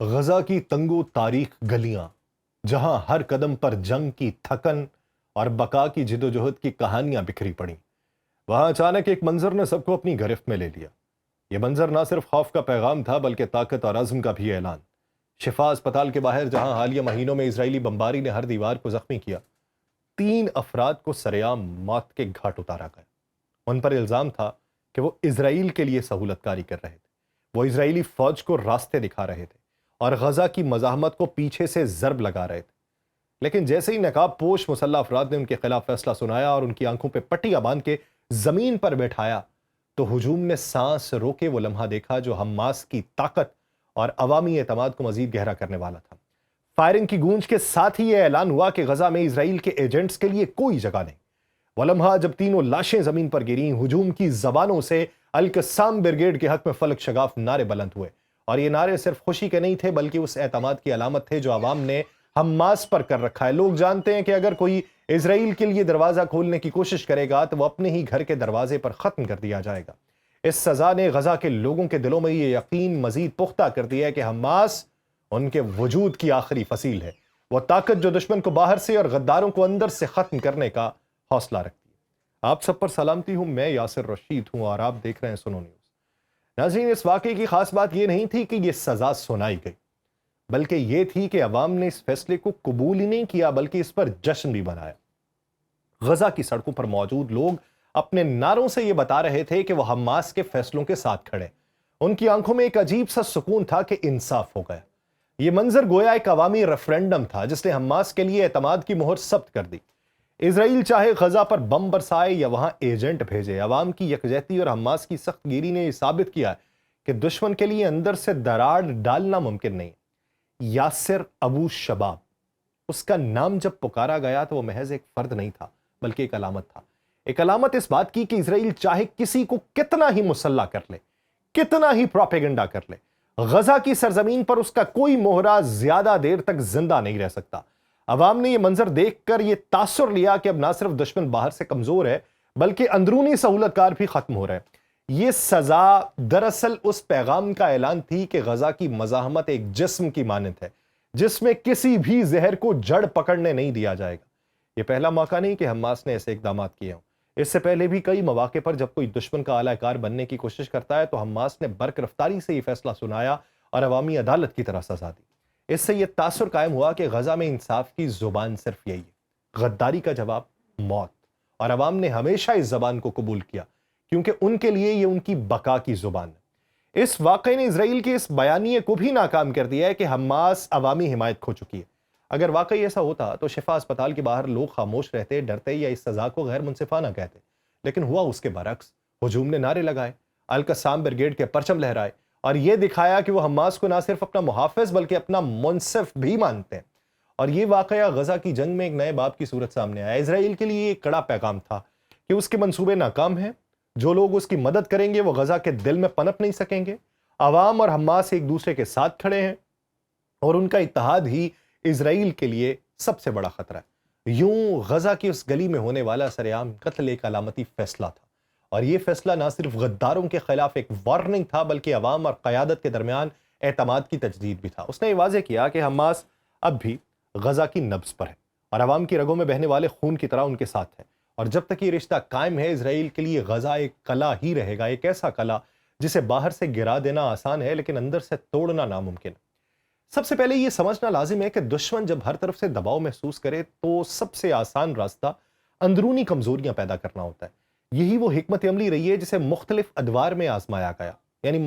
غزہ کی تنگو تاریخ گلیاں، جہاں ہر قدم پر جنگ کی تھکن اور بقا کی جدوجہد کی کہانیاں بکھری پڑیں، وہاں اچانک ایک منظر نے سب کو اپنی گرفت میں لے لیا۔ یہ منظر نہ صرف خوف کا پیغام تھا بلکہ طاقت اور عزم کا بھی اعلان۔ شفا اسپتال کے باہر، جہاں حالیہ مہینوں میں اسرائیلی بمباری نے ہر دیوار کو زخمی کیا، 3 افراد کو سرعام موت کے گھاٹ اتارا گیا۔ ان پر الزام تھا کہ وہ اسرائیل کے لیے سہولت کاری کر رہے تھے، وہ اسرائیلی فوج کو راستے دکھا رہے تھے اور غزہ کی مزاحمت کو پیچھے سے ضرب لگا رہے تھے۔ لیکن جیسے ہی نقاب پوش مسلح افراد نے ان کے خلاف فیصلہ سنایا اور ان کی آنکھوں پہ پٹیاں باندھ کے زمین پر بیٹھایا، تو ہجوم نے سانس روکے وہ لمحہ دیکھا جو حماس کی طاقت اور عوامی اعتماد کو مزید گہرا کرنے والا تھا۔ فائرنگ کی گونج کے ساتھ ہی یہ اعلان ہوا کہ غزہ میں اسرائیل کے ایجنٹس کے لیے کوئی جگہ نہیں۔ وہ لمحہ جب تینوں لاشیں زمین پر گریں، ہجوم کی زبانوں سے القسام بریگیڈ کے حق میں فلک شگاف نعرے بلند ہوئے، اور یہ نعرے صرف خوشی کے نہیں تھے بلکہ اس اعتماد کی علامت تھے جو عوام نے حماس پر کر رکھا ہے۔ لوگ جانتے ہیں کہ اگر کوئی اسرائیل کے لیے دروازہ کھولنے کی کوشش کرے گا تو وہ اپنے ہی گھر کے دروازے پر ختم کر دیا جائے گا۔ اس سزا نے غزہ کے لوگوں کے دلوں میں یہ یقین مزید پختہ کر دیا ہے کہ حماس ان کے وجود کی آخری فصیل ہے، وہ طاقت جو دشمن کو باہر سے اور غداروں کو اندر سے ختم کرنے کا حوصلہ رکھتی ہے۔ آپ سب پر سلامتی ہوں، میں یاسر رشید ہوں اور آپ دیکھ رہے ہیں سنو نیوز۔ ناظرین، اس واقعے کی خاص بات یہ نہیں تھی کہ یہ سزا سنائی گئی، بلکہ یہ تھی کہ عوام نے اس فیصلے کو قبول ہی نہیں کیا بلکہ اس پر جشن بھی منایا۔ غزہ کی سڑکوں پر موجود لوگ اپنے نعروں سے یہ بتا رہے تھے کہ وہ حماس کے فیصلوں کے ساتھ کھڑے۔ ان کی آنکھوں میں ایک عجیب سا سکون تھا کہ انصاف ہو گیا۔ یہ منظر گویا ایک عوامی ریفرنڈم تھا جس نے حماس کے لیے اعتماد کی مہر ثبت کر دی۔ اسرائیل چاہے غزہ پر بم برسائے یا وہاں ایجنٹ بھیجے، عوام کی یکجہتی اور حماس کی سخت گیری نے یہ ثابت کیا کہ دشمن کے لیے اندر سے دراڑ ڈالنا ممکن نہیں۔ یاسر ابو شباب، اس کا نام جب پکارا گیا تو وہ محض ایک فرد نہیں تھا بلکہ ایک علامت تھا۔ ایک علامت اس بات کی کہ اسرائیل چاہے کسی کو کتنا ہی مسلح کر لے، کتنا ہی پروپیگنڈا کر لے، غزہ کی سرزمین پر اس کا کوئی مہرہ زیادہ دیر تک زندہ نہیں رہ سکتا۔ عوام نے یہ منظر دیکھ کر یہ تاثر لیا کہ اب نہ صرف دشمن باہر سے کمزور ہے بلکہ اندرونی سہولت کار بھی ختم ہو رہا ہے۔ یہ سزا دراصل اس پیغام کا اعلان تھی کہ غزہ کی مزاحمت ایک جسم کی مانند ہے جس میں کسی بھی زہر کو جڑ پکڑنے نہیں دیا جائے گا۔ یہ پہلا موقع نہیں کہ حماس نے ایسے اقدامات کیے ہوں۔ اس سے پہلے بھی کئی مواقع پر جب کوئی دشمن کا اعلی کار بننے کی کوشش کرتا ہے تو حماس نے برق رفتاری سے یہ فیصلہ سنایا اور عوامی عدالت کی طرح سزا دی۔ اس سے یہ تاثر قائم ہوا کہ غزہ میں انصاف کی زبان صرف یہی ہے، غداری کا جواب موت، اور عوام نے ہمیشہ اس زبان کو قبول کیا کیونکہ ان کے لیے یہ ان کی بقا کی زبان ہے۔ اس واقعے نے اسرائیل کے اس بیانیے کو بھی ناکام کر دیا ہے کہ حماس عوامی حمایت کھو چکی ہے۔ اگر واقعی ایسا ہوتا تو شفا اسپتال کے باہر لوگ خاموش رہتے، ڈرتے یا اس سزا کو غیر منصفانہ کہتے، لیکن ہوا اس کے برعکس۔ ہجوم نے نعرے لگائے، القسام بریگیڈ کے پرچم لہرائے اور یہ دکھایا کہ وہ حماس کو نہ صرف اپنا محافظ بلکہ اپنا منصف بھی مانتے ہیں۔ اور یہ واقعہ غزہ کی جنگ میں ایک نئے باب کی صورت سامنے آیا۔ اسرائیل کے لیے ایک کڑا پیغام تھا کہ اس کے منصوبے ناکام ہیں، جو لوگ اس کی مدد کریں گے وہ غزہ کے دل میں پنپ نہیں سکیں گے۔ عوام اور حماس ایک دوسرے کے ساتھ کھڑے ہیں اور ان کا اتحاد ہی اسرائیل کے لیے سب سے بڑا خطرہ ہے۔ یوں غزہ کی اس گلی میں ہونے والا سرعام قتل ایک علامتی فیصلہ تھا، اور یہ فیصلہ نہ صرف غداروں کے خلاف ایک وارننگ تھا بلکہ عوام اور قیادت کے درمیان اعتماد کی تجدید بھی تھا۔ اس نے یہ واضح کیا کہ حماس اب بھی غزہ کی نبض پر ہے اور عوام کی رگوں میں بہنے والے خون کی طرح ان کے ساتھ ہے، اور جب تک یہ رشتہ قائم ہے اسرائیل کے لیے غزہ ایک قلعہ ہی رہے گا، ایک ایسا قلعہ جسے باہر سے گرا دینا آسان ہے لیکن اندر سے توڑنا ناممکن ہے۔ سب سے پہلے یہ سمجھنا لازم ہے کہ دشمن جب ہر طرف سے دباؤ محسوس کرے تو سب سے آسان راستہ اندرونی کمزوریاں پیدا کرنا ہوتا ہے۔ یہی وہ حکمت عملی رہی ہے جسے مختلف ادوار میں آزمایا گیا، یعنی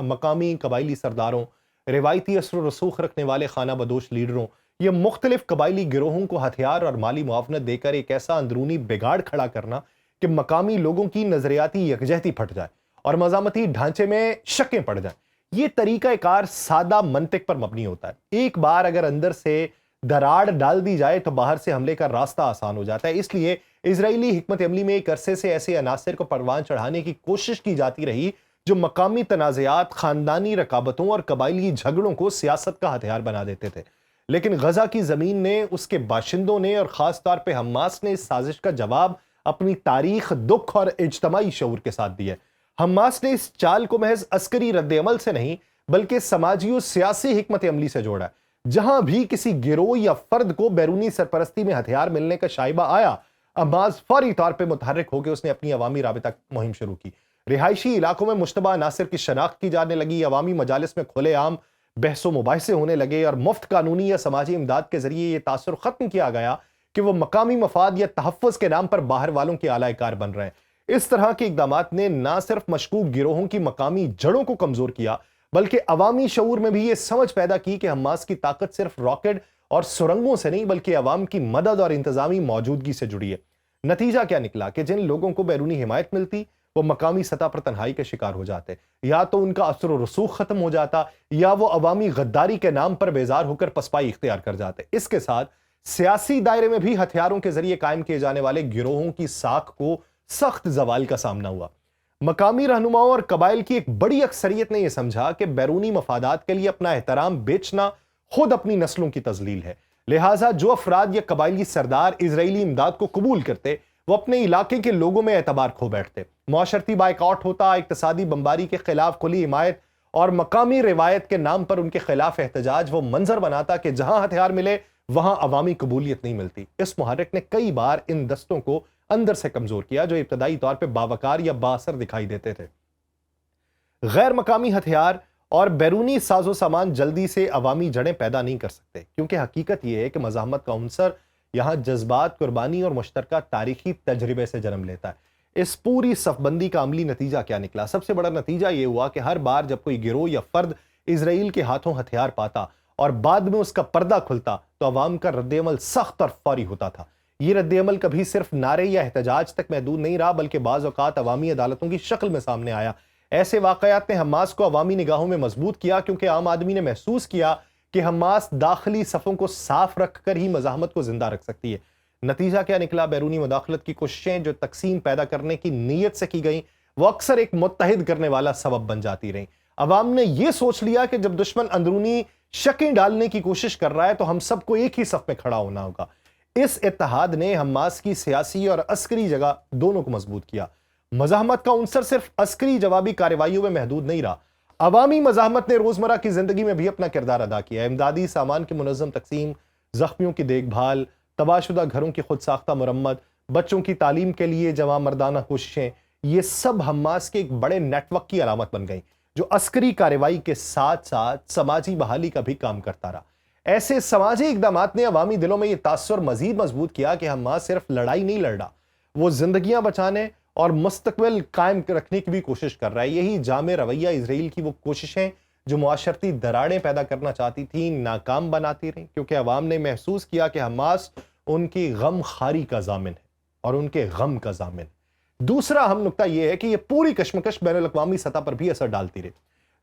مقامی قبائلی سرداروں، روایتی اثر و رسوخ رکھنے والے خانہ بدوش لیڈروں، یہ مختلف قبائلی گروہوں کو ہتھیار اور مالی معاونت دے کر ایک ایسا اندرونی بگاڑ کھڑا کرنا کہ مقامی لوگوں کی نظریاتی یکجہتی پھٹ جائے اور مزاحمتی ڈھانچے میں شکیں پڑ جائیں۔ یہ طریقہ کار سادہ منطق پر مبنی ہوتا ہے۔ ایک بار اگر اندر سے دراڑ ڈال دی جائے تو باہر سے حملے کا راستہ آسان ہو جاتا ہے۔ اس لیے اسرائیلی حکمت عملی میں ایک عرصے سے ایسے عناصر کو پروان چڑھانے کی کوشش کی جاتی رہی جو مقامی تنازعات، خاندانی رکابتوں اور قبائلی جھگڑوں کو سیاست کا ہتھیار بنا دیتے تھے۔ لیکن غزہ کی زمین نے، اس کے باشندوں نے اور خاص طور پہ حماس نے اس سازش کا جواب اپنی تاریخ، دکھ اور اجتماعی شعور کے ساتھ دی ہے۔ حماس نے اس چال کو محض عسکری رد عمل سے نہیں بلکہ سماجی و سیاسی حکمت عملی سے جوڑا ہے۔ جہاں بھی کسی گروہ یا فرد کو بیرونی سرپرستی میں ہتھیار ملنے کا شائبہ آیا، عباس فوری طور پہ متحرک ہو کے اس نے اپنی عوامی رابطہ مہم شروع کی۔ رہائشی علاقوں میں مشتبہ عناصر کی شناخت کی جانے لگی، عوامی مجالس میں کھلے عام بحث و مباحثے ہونے لگے، اور مفت قانونی یا سماجی امداد کے ذریعے یہ تاثر ختم کیا گیا کہ وہ مقامی مفاد یا تحفظ کے نام پر باہر والوں کے اعلی کار بن رہے ہیں۔ اس طرح کے اقدامات نے نہ صرف مشکوک گروہوں کی مقامی جڑوں کو کمزور کیا، بلکہ عوامی شعور میں بھی یہ سمجھ پیدا کی کہ حماس کی طاقت صرف راکٹ اور سرنگوں سے نہیں بلکہ عوام کی مدد اور انتظامی موجودگی سے جڑی ہے۔ نتیجہ کیا نکلا کہ جن لوگوں کو بیرونی حمایت ملتی وہ مقامی سطح پر تنہائی کے شکار ہو جاتے، یا تو ان کا اثر و رسوخ ختم ہو جاتا یا وہ عوامی غداری کے نام پر بیزار ہو کر پسپائی اختیار کر جاتے۔ اس کے ساتھ سیاسی دائرے میں بھی ہتھیاروں کے ذریعے قائم کیے جانے والے گروہوں کی ساکھ کو سخت زوال کا سامنا ہوا۔ مقامی رہنماؤں اور قبائل کی ایک بڑی اکثریت نے یہ سمجھا کہ بیرونی مفادات کے لیے اپنا احترام بیچنا خود اپنی نسلوں کی تذلیل ہے، لہٰذا جو افراد یا قبائلی سردار اسرائیلی امداد کو قبول کرتے وہ اپنے علاقے کے لوگوں میں اعتبار کھو بیٹھتے، معاشرتی بائیکاٹ ہوتا، اقتصادی بمباری کے خلاف کھلی حمایت اور مقامی روایت کے نام پر ان کے خلاف احتجاج وہ منظر بناتا کہ جہاں ہتھیار ملے وہاں عوامی قبولیت نہیں ملتی۔ اس محرک نے کئی بار ان دستوں کو اندر سے کمزور کیا جو ابتدائی طور پہ باوقار یا بااثر دکھائی دیتے تھے۔ غیر مقامی ہتھیار اور بیرونی ساز و سامان جلدی سے عوامی جڑیں پیدا نہیں کر سکتے، کیونکہ حقیقت یہ ہے کہ مزاحمت کا عنصر یہاں جذبات، قربانی اور مشترکہ تاریخی تجربے سے جنم لیتا ہے۔ اس پوری صف بندی کا عملی نتیجہ کیا نکلا؟ سب سے بڑا نتیجہ یہ ہوا کہ ہر بار جب کوئی گروہ یا فرد اسرائیل کے ہاتھوں ہتھیار پاتا اور بعد میں اس کا پردہ کھلتا تو عوام کا رد عمل سخت اور فوری ہوتا تھا۔ یہ رد عمل کبھی صرف نعرے یا احتجاج تک محدود نہیں رہا، بلکہ بعض اوقات عوامی عدالتوں کی شکل میں سامنے آیا۔ ایسے واقعات نے حماس کو عوامی نگاہوں میں مضبوط کیا، کیونکہ عام آدمی نے محسوس کیا کہ حماس داخلی صفوں کو صاف رکھ کر ہی مزاحمت کو زندہ رکھ سکتی ہے۔ نتیجہ کیا نکلا؟ بیرونی مداخلت کی کوششیں جو تقسیم پیدا کرنے کی نیت سے کی گئیں وہ اکثر ایک متحد کرنے والا سبب بن جاتی رہیں۔ عوام نے یہ سوچ لیا کہ جب دشمن اندرونی شکیں ڈالنے کی کوشش کر رہا ہے تو ہم سب کو ایک ہی صف میں کھڑا ہونا ہوگا۔ اس اتحاد نے حماس کی سیاسی اور عسکری جگہ دونوں کو مضبوط کیا۔ مزاحمت کا عنصر صرف عسکری جوابی کارروائیوں میں محدود نہیں رہا، عوامی مزاحمت نے روزمرہ کی زندگی میں بھی اپنا کردار ادا کیا۔ امدادی سامان کی منظم تقسیم، زخمیوں کی دیکھ بھال، تباہ شدہ گھروں کی خود ساختہ مرمت، بچوں کی تعلیم کے لیے جواں مردانہ کوششیں، یہ سب حماس کے ایک بڑے نیٹ ورک کی علامت بن گئیں جو عسکری کارروائی کے ساتھ ساتھ سماجی بحالی کا بھی کام کرتا رہا۔ ایسے سماجی اقدامات نے عوامی دلوں میں یہ تاثر مزید مضبوط کیا کہ حماس صرف لڑائی نہیں لڑ رہا، وہ زندگیاں بچانے اور مستقبل قائم رکھنے کی بھی کوشش کر رہا ہے۔ یہی جامع رویہ اسرائیل کی وہ کوششیں جو معاشرتی دراڑیں پیدا کرنا چاہتی تھیں ناکام بناتی رہیں، کیونکہ عوام نے محسوس کیا کہ حماس ان کی غم خاری کا ضامن ہے اور ان کے غم کا ضامن۔ دوسرا اہم نکتہ یہ ہے کہ یہ پوری کشمکش بین الاقوامی سطح پر بھی اثر ڈالتی رہی۔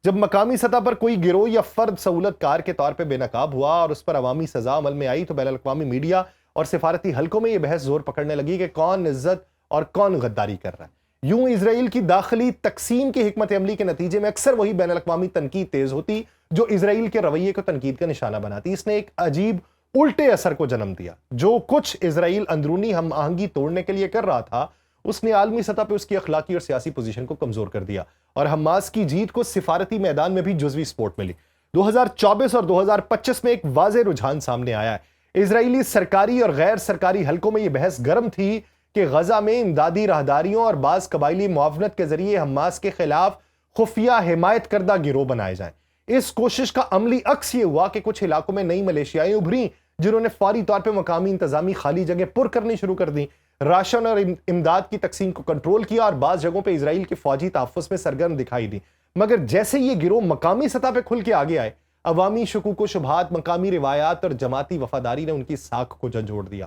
جب مقامی سطح پر کوئی گروہ یا فرد سہولت کار کے طور پہ بے نقاب ہوا اور اس پر عوامی سزا عمل میں آئی تو بین الاقوامی میڈیا اور سفارتی حلقوں میں یہ بحث زور پکڑنے لگی کہ کون عزت اور کون غداری کر رہا ہے۔ یوں اسرائیل کی داخلی تقسیم کی حکمت عملی کے نتیجے میں اکثر وہی بین الاقوامی تنقید تیز ہوتی جو اسرائیل کے رویے کو تنقید کا نشانہ بناتی۔ اس نے ایک عجیب الٹے اثر کو جنم دیا۔ جو کچھ اسرائیل اندرونی ہم آہنگی توڑنے کے لیے کر رہا تھا اس نے عالمی سطح پہ اس کی اخلاقی اور سیاسی پوزیشن کو کمزور کر دیا، اور حماس کی جیت کو سفارتی میدان میں بھی جزوی سپورٹ ملی۔ 2024 اور 2025 میں ایک واضح رجحان سامنے آیا ہے۔ اسرائیلی سرکاری اور غیر سرکاری حلقوں میں یہ بحث گرم تھی کہ غزہ میں امدادی راہداریوں اور بعض قبائلی معاونت کے ذریعے حماس کے خلاف خفیہ حمایت کردہ گروہ بنائے جائیں۔ اس کوشش کا عملی عکس یہ ہوا کہ کچھ علاقوں میں نئی ملیشیائیں ابھریں جنہوں نے فوری طور پہ مقامی انتظامی خالی جگہ پر کرنی شروع کر دیں، راشن اور امداد کی تقسیم کو کنٹرول کیا اور بعض جگہوں پہ اسرائیل کے فوجی تحفظ میں سرگرم دکھائی دی۔ مگر جیسے یہ گروہ مقامی سطح پہ کھل کے آگے آئے، عوامی شکوک و شبہات، مقامی روایات اور جماعتی وفاداری نے ان کی ساکھ کو جھنجھوڑ دیا۔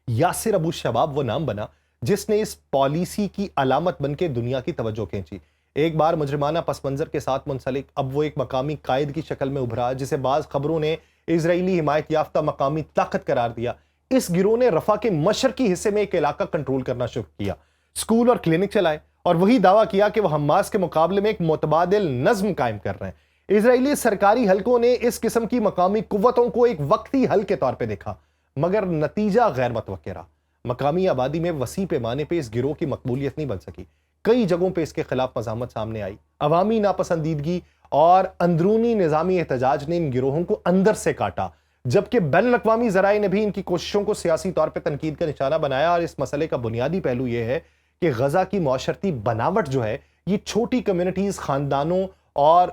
یاسر ابو شباب وہ نام بنا جس نے اس پالیسی کی علامت بن کے دنیا کی توجہ کھینچی۔ ایک بار مجرمانہ پس منظر کے ساتھ منسلک، اب وہ ایک مقامی قائد کی شکل میں ابھرا جسے بعض خبروں نے اسرائیلی حمایت یافتہ مقامی طاقت قرار دیا۔ اس گروہ نے رفح کے مشرقی حصے میں ایک علاقہ کنٹرول کرنا شروع کیا، اسکول اور کلینک چلائے اور وہی دعویٰ کیا کہ وہ حماس کے مقابلے میں ایک متبادل نظم قائم کر رہے ہیں۔ اسرائیلی سرکاری حلقوں نے اس قسم کی مقامی قوتوں کو ایک وقتی حل کے طور پہ دیکھا، مگر نتیجہ غیر متوقع رہا۔ مقامی آبادی میں وسیع پیمانے پہ اس گروہ کی مقبولیت نہیں بن سکی۔ کئی جگہوں پہ اس کے خلاف مزاحمت سامنے آئی، عوامی ناپسندیدگی اور اندرونی نظامی احتجاج نے ان گروہوں کو اندر سے کاٹا، جبکہ بین الاقوامی ذرائع نے بھی ان کی کوششوں کو سیاسی طور پہ تنقید کا نشانہ بنایا۔ اور اس مسئلے کا بنیادی پہلو یہ ہے کہ غزہ کی معاشرتی بناوٹ جو ہے یہ چھوٹی کمیونٹیز، خاندانوں اور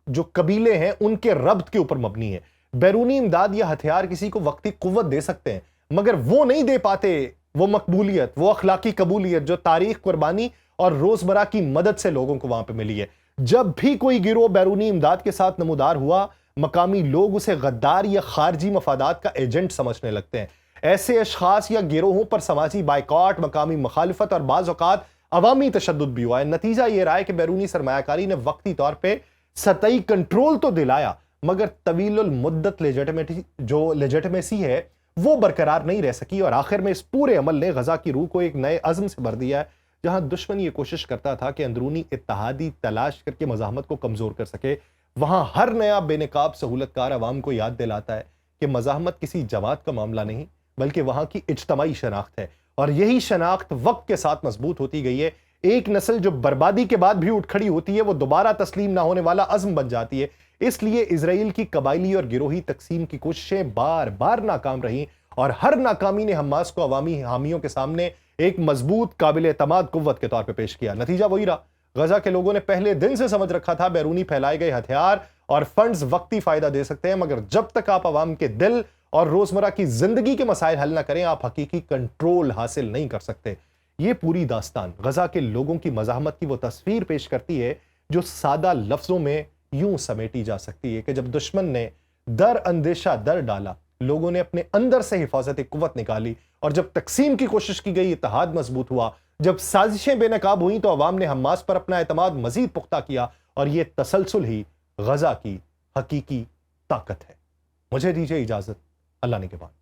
جو قبیلے ہیں ان کے ربط کے اوپر مبنی ہے۔ بیرونی امداد یا ہتھیار کسی کو وقتی قوت دے سکتے ہیں، مگر وہ نہیں دے پاتے وہ مقبولیت، وہ اخلاقی قبولیت جو تاریخ، قربانی اور روزمرہ کی مدد سے لوگوں کو وہاں پہ ملی ہے۔ جب بھی کوئی گروہ بیرونی امداد کے ساتھ نمودار ہوا، مقامی لوگ اسے غدار یا خارجی مفادات کا ایجنٹ سمجھنے لگتے ہیں۔ ایسے اشخاص یا گروہوں پر سماجی بائیکاٹ، مقامی مخالفت اور بعض اوقات عوامی تشدد بھی ہوا ہے۔ نتیجہ یہ رہا ہے کہ بیرونی سرمایہ کاری نے وقتی طور پہ سطحی کنٹرول تو دلایا، مگر طویل المدت لیجیٹمیسی ہے وہ برقرار نہیں رہ سکی، اور آخر میں اس پورے عمل نے غزہ کی روح کو ایک نئے عزم سے بھر دیا ہے۔ جہاں دشمن یہ کوشش کرتا تھا کہ اندرونی اتحادی تلاش کر کے مزاحمت کو کمزور کر سکے، وہاں ہر نیا بے نقاب سہولت کار عوام کو یاد دلاتا ہے کہ مزاحمت کسی جماعت کا معاملہ نہیں بلکہ وہاں کی اجتماعی شناخت ہے، اور یہی شناخت وقت کے ساتھ مضبوط ہوتی گئی ہے۔ ایک نسل جو بربادی کے بعد بھی اٹھ کھڑی ہوتی ہے وہ دوبارہ تسلیم نہ ہونے والا عزم بن جاتی ہے۔ اس لیے اسرائیل کی قبائلی اور گروہی تقسیم کی کوششیں بار بار ناکام رہیں، اور ہر ناکامی نے حماس کو عوامی حامیوں کے سامنے ایک مضبوط، قابل اعتماد قوت کے طور پہ پیش کیا۔ نتیجہ وہی رہا، غزہ کے لوگوں نے پہلے دن سے سمجھ رکھا تھا بیرونی پھیلائے گئے ہتھیار اور فنڈز وقتی فائدہ دے سکتے ہیں، مگر جب تک آپ عوام کے دل اور روزمرہ کی زندگی کے مسائل حل نہ کریں، آپ حقیقی کنٹرول حاصل نہیں کر سکتے۔ یہ پوری داستان غزہ کے لوگوں کی مزاحمت کی وہ تصویر پیش کرتی ہے جو سادہ لفظوں میں یوں سمیٹی جا سکتی ہے کہ جب دشمن نے در اندیشہ در ڈالا، لوگوں نے اپنے اندر سے حفاظتی قوت نکالی، اور جب تقسیم کی کوشش کی گئی، اتحاد مضبوط ہوا۔ جب سازشیں بے نقاب ہوئیں تو عوام نے حماس پر اپنا اعتماد مزید پختہ کیا، اور یہ تسلسل ہی غزہ کی حقیقی طاقت ہے۔ مجھے دیجیے اجازت، اللہ نگہبان۔